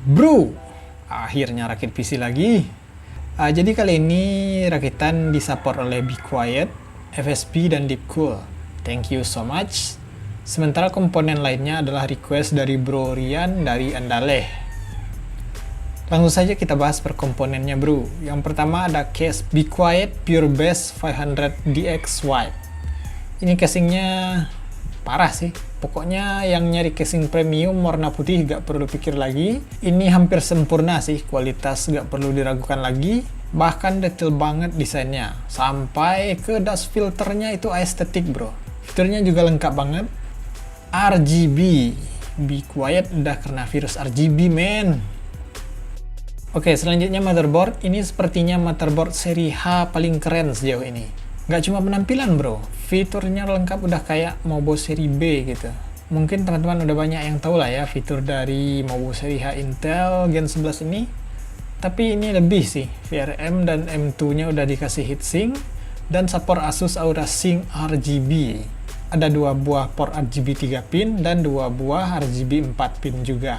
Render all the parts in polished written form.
Bro, akhirnya rakit PC lagi. Jadi kali ini rakitan disupport oleh Be Quiet, FSP, dan Deepcool. Thank you so much. Sementara komponen lainnya adalah request dari Bro Rian dari Andaleh. Langsung saja kita bahas per komponennya bro. Yang pertama ada case Be Quiet Pure Bass 500 DX White. Ini casingnya parah sih. Pokoknya yang nyari casing premium warna putih gak perlu pikir lagi. Ini hampir sempurna sih, kualitas gak perlu diragukan lagi. Bahkan detail banget desainnya. Sampai ke dust filternya itu estetik bro. Fiturnya juga lengkap banget. RGB. Be Quiet udah kena virus RGB men. Oke, selanjutnya motherboard. Ini sepertinya motherboard seri H paling keren sejauh ini. Nggak cuma penampilan bro, fiturnya lengkap udah kayak Mobo seri B gitu. Mungkin teman-teman udah banyak yang tahu lah ya fitur dari Mobo seri H Intel Gen 11 ini. Tapi ini lebih sih, VRM dan M2 nya udah dikasih heatsink dan support Asus Aura Sync RGB. Ada 2 buah port RGB 3 pin dan 2 buah RGB 4 pin juga.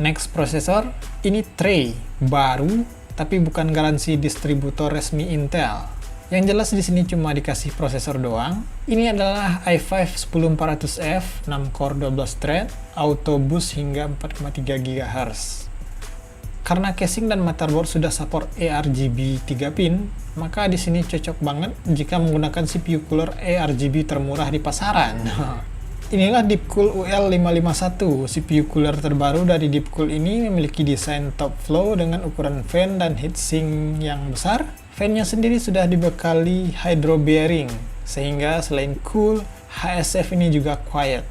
Next prosesor, ini Tray baru tapi bukan garansi distributor resmi Intel. Yang jelas di sini cuma dikasih prosesor doang. Ini adalah i5 10400F 6 core 12 thread, auto boost hingga 4,3 GHz. Karena casing dan motherboard sudah support ARGB 3 pin, maka di sini cocok banget jika menggunakan CPU cooler ARGB termurah di pasaran. Inilah Deepcool UL551, CPU cooler terbaru dari Deepcool ini memiliki desain top flow dengan ukuran fan dan heatsink yang besar. Fan-nya sendiri sudah dibekali hydro bearing, sehingga selain cool, HSF ini juga quiet.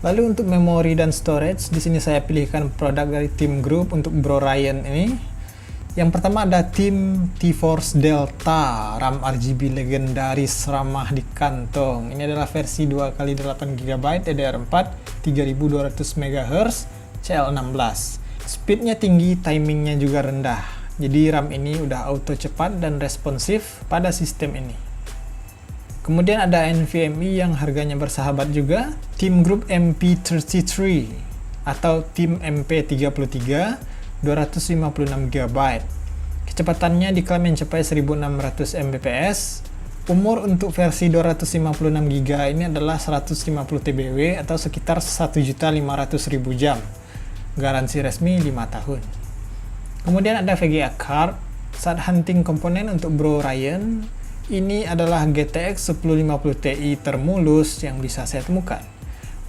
Lalu untuk memori dan storage, di sini saya pilihkan produk dari Team Group untuk Bro Ryan ini. Yang pertama ada Team T-Force Delta, RAM RGB legendaris ramah di kantong. Ini adalah versi 2x8GB DDR4 3200 MHz CL16. Speednya tinggi, timingnya juga rendah. Jadi RAM ini udah auto cepat dan responsif pada sistem ini. Kemudian ada NVMe yang harganya bersahabat juga, Team Group MP33 atau Team MP33 256GB. Kecepatannya diklaim mencapai 1600 Mbps. Umur untuk versi 256GB ini adalah 150 TBW atau sekitar 1.500.000 jam. Garansi resmi 5 tahun. Kemudian ada VGA card, saat hunting komponen untuk Bro Ryan, ini adalah GTX 1050 Ti termulus yang bisa saya temukan.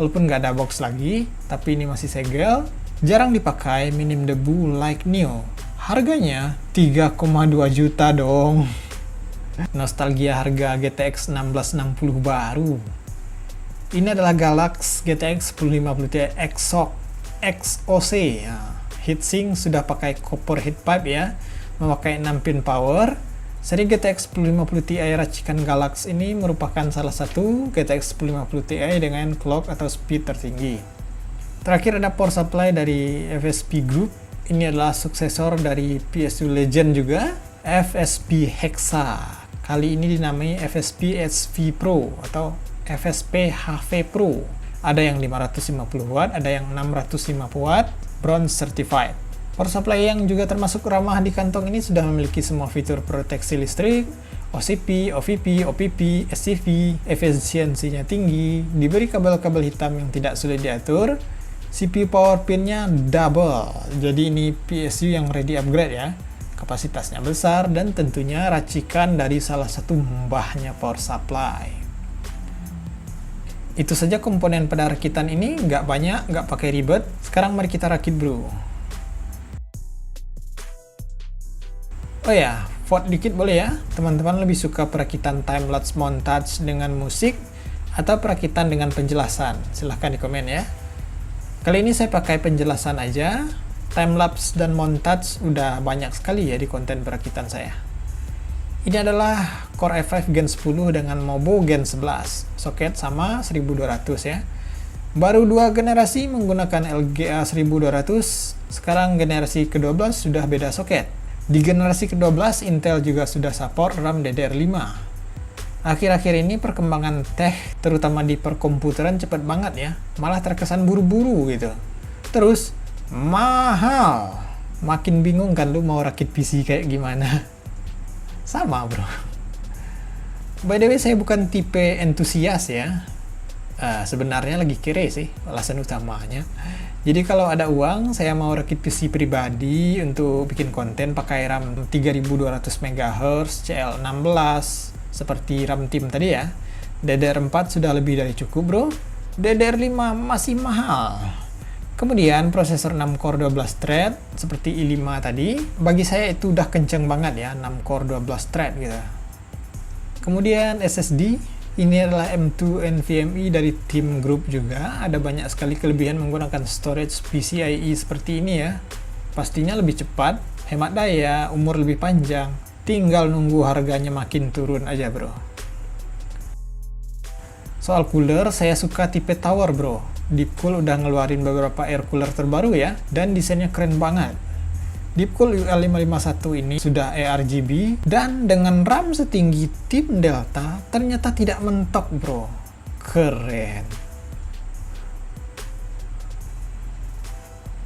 Walaupun nggak ada box lagi, tapi ini masih segel, jarang dipakai, minim debu like new. Harganya 3,2 juta dong. Nostalgia harga GTX 1660 baru. Ini adalah Galax GTX 1050 Ti XOC. Heatsink sudah pakai copper heat pipe ya, memakai 6 pin power. Seri GTX 1050 Ti racikan Galax ini merupakan salah satu GTX 1050 Ti dengan clock atau speed tertinggi. Terakhir ada power supply dari FSP Group. Ini adalah suksesor dari PSU Legend juga, FSP Hexa. Kali ini dinamai FSP SV Pro atau FSP HV Pro. Ada yang 550 watt, ada yang 650 watt, bronze certified. Power supply yang juga termasuk ramah di kantong ini sudah memiliki semua fitur proteksi listrik, OCP, OVP, OPP, SCV, efisiensinya tinggi, diberi kabel-kabel hitam yang tidak sulit diatur, CPU power pinnya double, jadi ini PSU yang ready upgrade ya, kapasitasnya besar dan tentunya racikan dari salah satu mbahnya power supply. Itu saja komponen pada rakitan ini, nggak banyak, nggak pakai ribet. Sekarang mari kita rakit bro. Oh ya, vote dikit boleh ya. Teman-teman lebih suka perakitan time-lapse montage dengan musik atau perakitan dengan penjelasan? Silahkan di komen ya. Kali ini saya pakai penjelasan aja. Time-lapse dan montage udah banyak sekali ya di konten perakitan saya. Ini adalah Core i5 Gen 10 dengan Mobo Gen 11. Soket sama 1200 ya. Baru 2 generasi menggunakan LGA 1200. Sekarang generasi ke-12 sudah beda soket. Di generasi ke-12 Intel juga sudah support RAM DDR5. Akhir-akhir ini perkembangan tech terutama di perkomputeran cepat banget ya. Malah terkesan buru-buru gitu. Terus Mahal. Makin bingung kan lu mau rakit PC kayak gimana. Sama bro. By the way, saya bukan tipe entusias ya. Sebenarnya lagi kere sih alasan utamanya. Jadi kalau ada uang, saya mau rakit PC pribadi untuk bikin konten pakai RAM 3200 MHz, CL16, seperti RAM Tim tadi ya. DDR4 sudah lebih dari cukup bro. DDR5 masih mahal. Kemudian prosesor 6 core 12 thread, seperti i5 tadi. Bagi saya itu udah kenceng banget ya, 6 core 12 thread gitu. Kemudian SSD, ini adalah M2 NVMe dari Tim Group juga. Ada banyak sekali kelebihan menggunakan storage PCIe seperti ini ya. Pastinya lebih cepat, hemat daya, umur lebih panjang. Tinggal nunggu harganya makin turun aja bro. Soal cooler, saya suka tipe tower bro. Deepcool udah ngeluarin beberapa air cooler terbaru ya, dan desainnya keren banget. Deepcool UL551 ini sudah ARGB dan dengan RAM setinggi Tim Delta ternyata tidak mentok bro. Keren.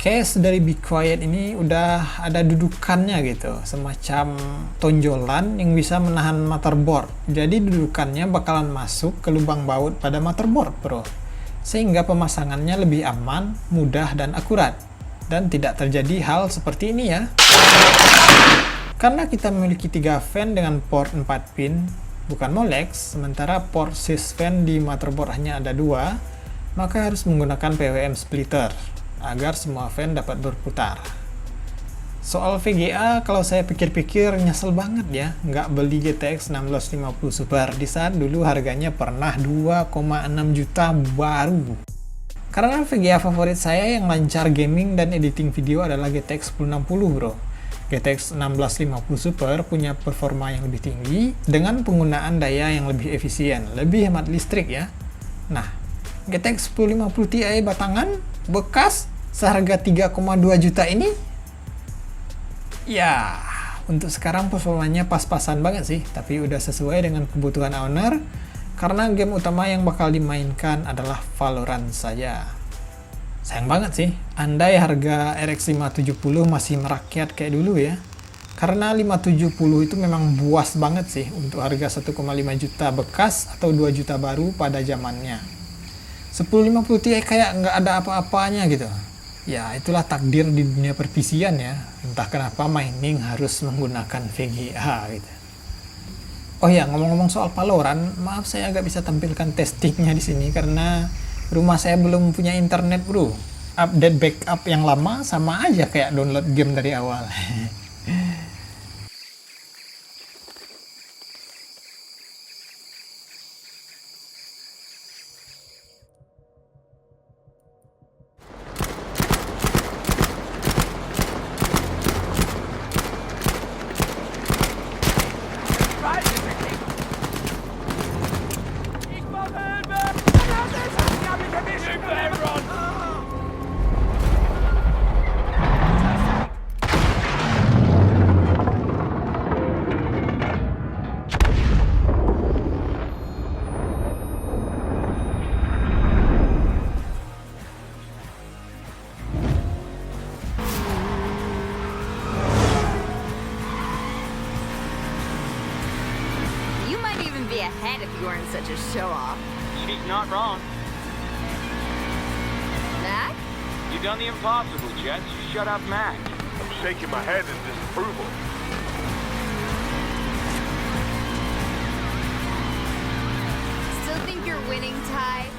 Case dari Be Quiet ini udah ada dudukannya gitu, semacam tonjolan yang bisa menahan motherboard. Jadi dudukannya bakalan masuk ke lubang baut pada motherboard bro, sehingga pemasangannya lebih aman, mudah, dan akurat. Dan tidak terjadi hal seperti ini ya. Karena kita memiliki 3 fan dengan port 4 pin, bukan Molex, sementara port sys fan di motherboard hanya ada 2, maka harus menggunakan PWM splitter agar semua fan dapat berputar. Soal VGA, kalau saya pikir-pikir nyesel banget ya nggak beli GTX 1650 Super di saat dulu harganya pernah 2,6 juta baru. Karena VGA favorit saya yang lancar gaming dan editing video adalah GTX 1060 bro. GTX 1650 Super punya performa yang lebih tinggi dengan penggunaan daya yang lebih efisien, lebih hemat listrik ya. Nah, GTX 1050 Ti batangan bekas seharga 3,2 juta ini ya, untuk sekarang performanya pas-pasan banget sih, tapi udah sesuai dengan kebutuhan owner. Karena game utama yang bakal dimainkan adalah Valorant saja. Sayang banget sih, andai harga RX 570 masih merakyat kayak dulu ya. Karena 570 itu memang buas banget sih untuk harga 1,5 juta bekas atau 2 juta baru pada zamannya. 1050 Ti kayak nggak ada apa-apanya gitu. Ya itulah takdir di dunia perpisian ya. Entah kenapa mining harus menggunakan VGA gitu. Oh ya, ngomong-ngomong soal Valorant, maaf saya agak bisa tampilkan testingnya di sini karena rumah saya belum punya internet bro. Update backup yang lama sama aja kayak download game dari awal. Be ahead if you weren't such a show-off. She's not wrong. Mac? You've done the impossible, Jess. You shut up Mac. I'm shaking my head in disapproval. Still think you're winning, Ty?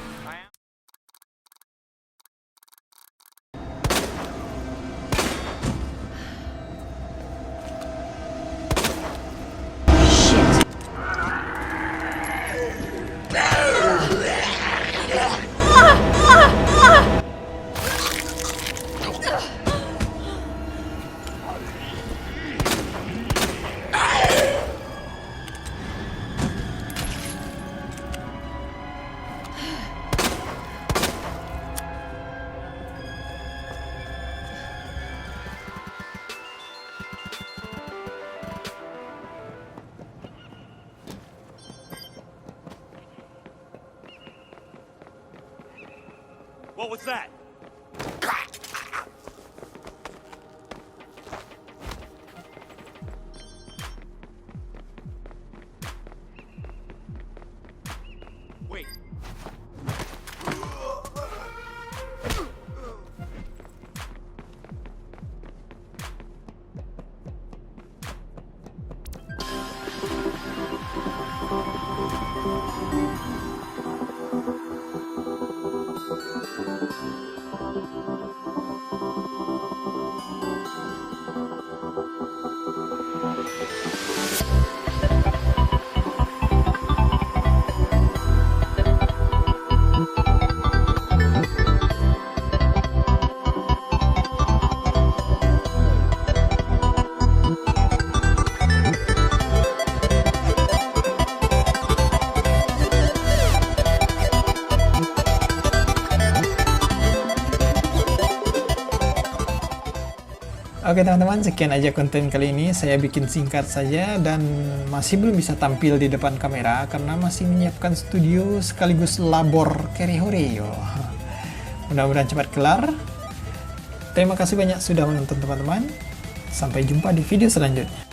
What was that? Oke teman-teman, sekian aja konten kali ini. Saya bikin singkat saja dan masih belum bisa tampil di depan kamera karena masih menyiapkan studio sekaligus labor Kerihoreo. Mudah-mudahan cepat kelar. Terima kasih banyak sudah menonton teman-teman. Sampai jumpa di video selanjutnya.